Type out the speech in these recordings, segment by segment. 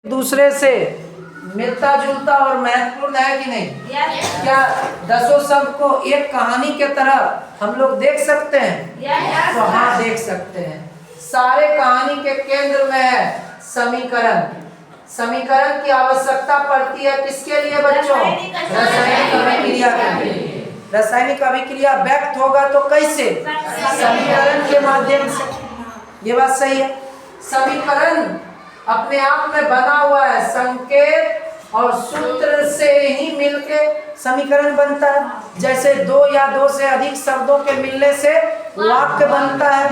दूसरे से मिलता जुलता और महत्वपूर्ण है कि नहीं? क्या दसों शब्द को एक कहानी के तरह हम लोग देख सकते हैं? तो हाँ, देख सकते हैं। सारे कहानी के केंद्र में है समीकरण। समीकरण की आवश्यकता पड़ती है किसके लिए बच्चों? रासायनिक अभिक्रिया के लिए। रासायनिक अभिक्रिया व्यक्त होगा तो कैसे? समीकरण के माध्यम से। ये बात सही है। समीकरण अपने आप में बना हुआ है, संकेत और सूत्र से ही मिलके समीकरण बनता है। जैसे दो या दो से अधिक शब्दों के मिलने से वाक्य बनता है,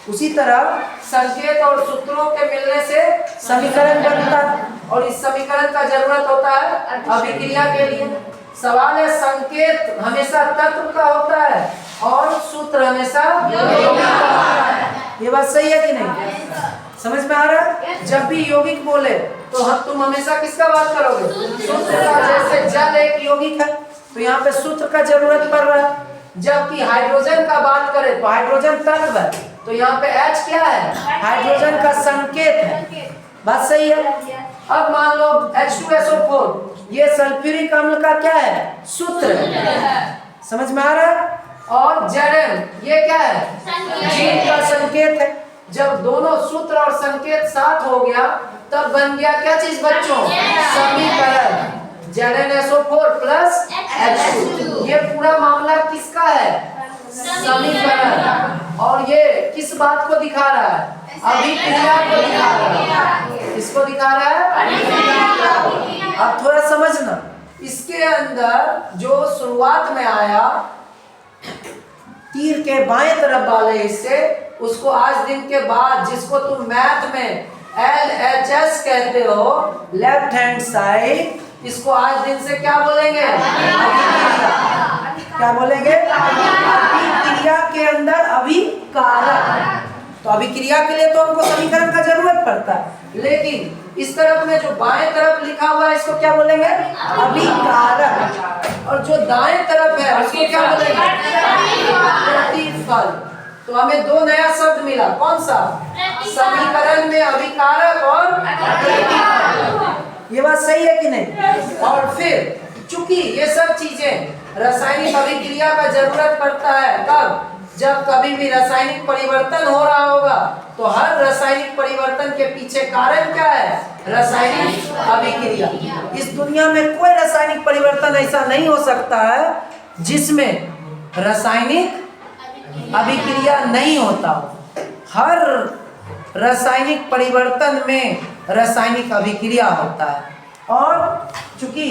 उसी तरह संकेत और सूत्रों के मिलने से समीकरण बनता है। और इस समीकरण का जरूरत होता है अभिक्रिया के लिए। सवाल है, संकेत हमेशा तत्व का होता है और सूत्र हमेशा यौगिक का होता है। ये बात सही है कि नहीं? समझ में आ रहा है? जब भी यौगिक बोले तो तुम हमेशा किसका बात करोगे? सूत्र का। जैसे जल एक यौगिक है तो यहाँ पे सूत्र का जरूरत पड़ रहा है। जबकि हाइड्रोजन का बात करें तो हाइड्रोजन तत्व है, तो यहाँ पे H क्या है? हाइड्रोजन का संकेत है। बात सही है। अब मान लो H2SO4, ये सल्फ्यूरिक अम्ल का क्या है? सूत्र है। समझ में आ रहा है? और Zn ये क्या है? जीन का संकेत है। जब दोनों सूत्र और संकेत साथ हो गया तब बन गया क्या चीज बच्चों? समीकरण। ZnSO4 plus H2। ये पूरा मामला किसका है? समीकरण। और ये किस बात को दिखा रहा है? अभिक्रिया को दिखा रहा है। किसको दिखा रहा है? अभिक्रिया। अब थोड़ा समझना, इसके अंदर जो शुरुआत में आया तीर के बाएं तरफ वाले हिस्से, उसको आज दिन के बाद, जिसको तुम मैथ में LHS कहते हो, लेफ्ट हैंड साइड, इसको आज दिन से क्या बोलेंगे? क्या बोलेंगे? अभिक्रिया के अंदर अभिकारक। तो अभिक्रिया के लिए तो हमको समीकरण का जरूरत पड़ता है, लेकिन इस तरफ में जो बाएं तरफ लिखा हुआ है इसको क्या बोलेंगे? अभिकारक। और जो दाएं तरफ है उसको क्या बोलेंगे? प्रतिफल। तो हमें दो नया शब्द मिला, कौन सा? समीकरण में अभिकारक और प्रतिफल। ये बात सही है कि नहीं? और फिर चूंकि ये सब चीजें रासायनिक अभिक्रिया का जरूरत पड़ता है, कब? जब कभी भी रासायनिक परिवर्तन हो रहा होगा तो हर रासायनिक परिवर्तन के पीछे कारण क्या है? रासायनिक अभिक्रिया। इस दुनिया में कोई रासायनिक परिवर्तन ऐसा नहीं हो सकता है जिसमें रासायनिक अभिक्रिया नहीं होता हो। हर रासायनिक परिवर्तन में रासायनिक अभिक्रिया होता है। और चूंकि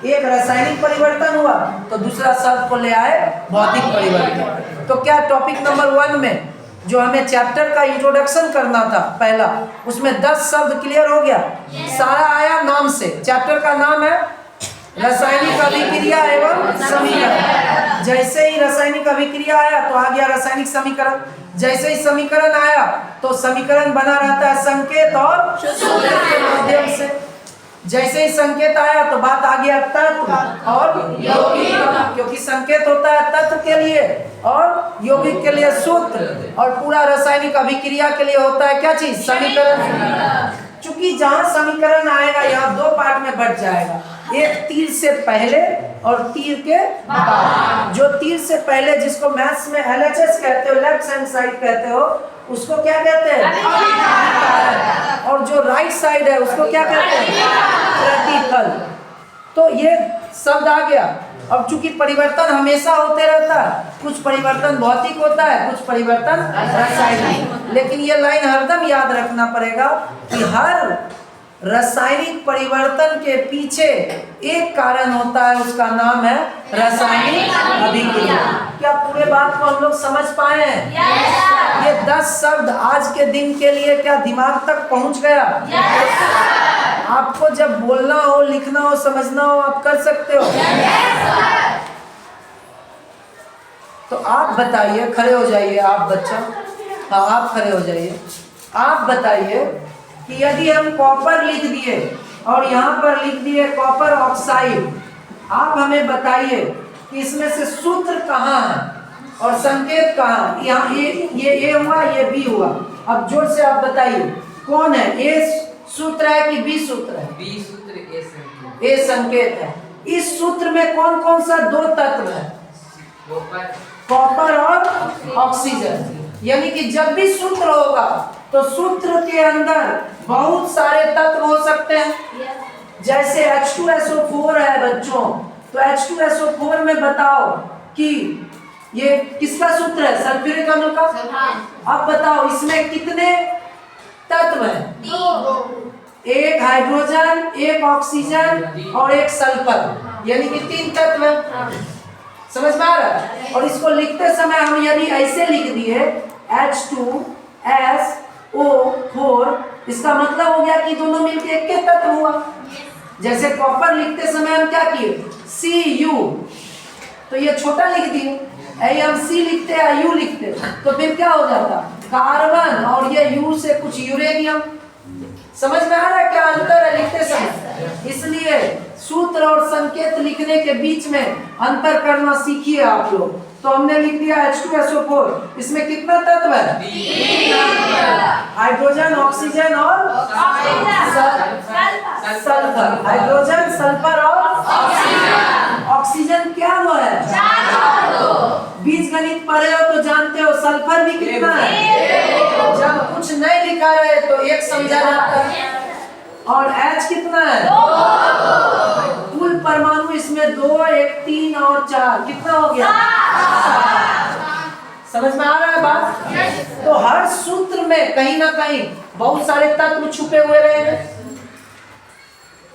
एक रासायनिक परिवर्तन हुआ तो दूसरा शब्द को ले आए भौतिक परिवर्तन। तो क्या टॉपिक नंबर 1 में जो हमें चैप्टर का इंट्रोडक्शन करना था पहला, उसमें 10 शब्द क्लियर हो गया? सारा आया नाम से। चैप्टर का नाम है रासायनिक अभिक्रिया एवं समीकरण। जैसे ही रासायनिक अभिक्रिया आया तो आ गया रासायनिक समीकरण। जैसे ही समीकरण आया तो समीकरण बना रहता है संकेत और सूत्र के माध्यम से। जैसे ही संकेत आया तो बात आ गया तत्व और यौगिक, क्योंकि संकेत होता है तत्व के लिए और यौगिक के लिए सूत्र, और पूरा रासायनिक अभिक्रिया के लिए होता है क्या चीज? समीकरण। चूंकि जहां समीकरण आएगा यहाँ दो पार्ट में बढ़ जाएगा, एक तीर से पहले और तीर के बाद। जो तीर से पहले, जिसको मैथ्स में LHS कहते हो, लेफ्ट हैंड साइड कहते हो, उसको क्या कहते हैं? और जो राइट साइड है उसको क्या कहते हैं? प्रतिफल। तो ये शब्द आ गया। अब चूंकि परिवर्तन हमेशा होते रहता है, कुछ परिवर्तन भौतिक होता है, कुछ परिवर्तन रासायनिक, लेकिन ये लाइन हरदम याद रखना पड़ेगा कि हर रासायनिक परिवर्तन के पीछे एक कारण होता है, उसका नाम है रासायनिक अभिक्रिया। क्या पूरे बात को हम लोग समझ पाए हैं? ये 10 शब्द आज के दिन के लिए क्या दिमाग तक पहुंच गया? आपको जब बोलना हो, लिखना हो, समझना हो, आप कर सकते हो। तो आप बताइए, खड़े हो जाइए आप बच्चा। हाँ, आप खड़े हो जाइए। आप बताइए कि यदि हम कॉपर लिख दिए और यहाँ पर लिख दिए कॉपर ऑक्साइड, आप हमें बताइए कि इसमें से सूत्र कहाँ है और संकेत कहाँ? यहाँ ये हुआ, ये भी हुआ। अब जोर से आप बताइए कौन है? ए सूत्र है कि बी सूत्र है? बी सूत्र ए संकेत। ए संकेत है। इस सूत्र में कौन कौन सा दो तत्व है? कॉपर और ऑक्सीजन। यानी कि जब भी सूत्र होगा तो सूत्र के अंदर बहुत सारे तत्व हो सकते हैं। जैसे H2SO4 है बच्चों, तो H2SO4 में बताओ कि ये किसका सूत्र है? सल्फ्यूरिक अम्ल का। अब बताओ इसमें कितने तत्व हैं? एक हाइड्रोजन, एक ऑक्सीजन और एक सल्फर, यानी कि 3 तत्व हैं। समझ में आ रहा है? और इसको लिखते समय हम यदि ऐसे लिख दिए H2SO4, इसका मतलब हो गया कि दोनों मिलकर एक के तत्व हुआ। जैसे कॉपर लिखते समय हम क्या किए? Cu, तो ये छोटा लिख दिए। हम C लिखते हैं, U लिखते, तो फिर क्या हो जाता? कार्बन, और ये U से कुछ यूरेनियम। समझ में आ रहा है क्या अंतर है लिखते समय? इसलिए सूत्र और संकेत लिखने के बीच में अंतर करना सीखिए आप लोग। तो हमने लिख दिया H2SO4, इसमें कितना तत्व है? हाइड्रोजन, ऑक्सीजन और सल्फर। हाइड्रोजन, सल्फर और ऑक्सीजन क्या वो है? बीज गणित पढ़े हो तो जानते हो सल्फर भी कितना है? जब कुछ नहीं लिखा रहे तो 1 समझा जाता है। और H कितना है? 2। कुल परमाणु इसमें 2, 1, 3 और 4, कितना हो गया? समझ में आ रहा है बात? तो हर सूत्र में कहीं ना कहीं बहुत सारे तत्व छुपे हुए रहे हैं।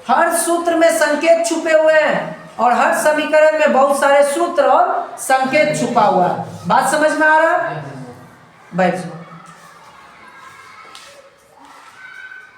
हर सूत्र में संकेत छुपे हुए हैं और हर समीकरण में बहुत सारे सूत्र और संकेत छुपा हुआ है। बात समझ में आ रहा है? बैठ जाओ।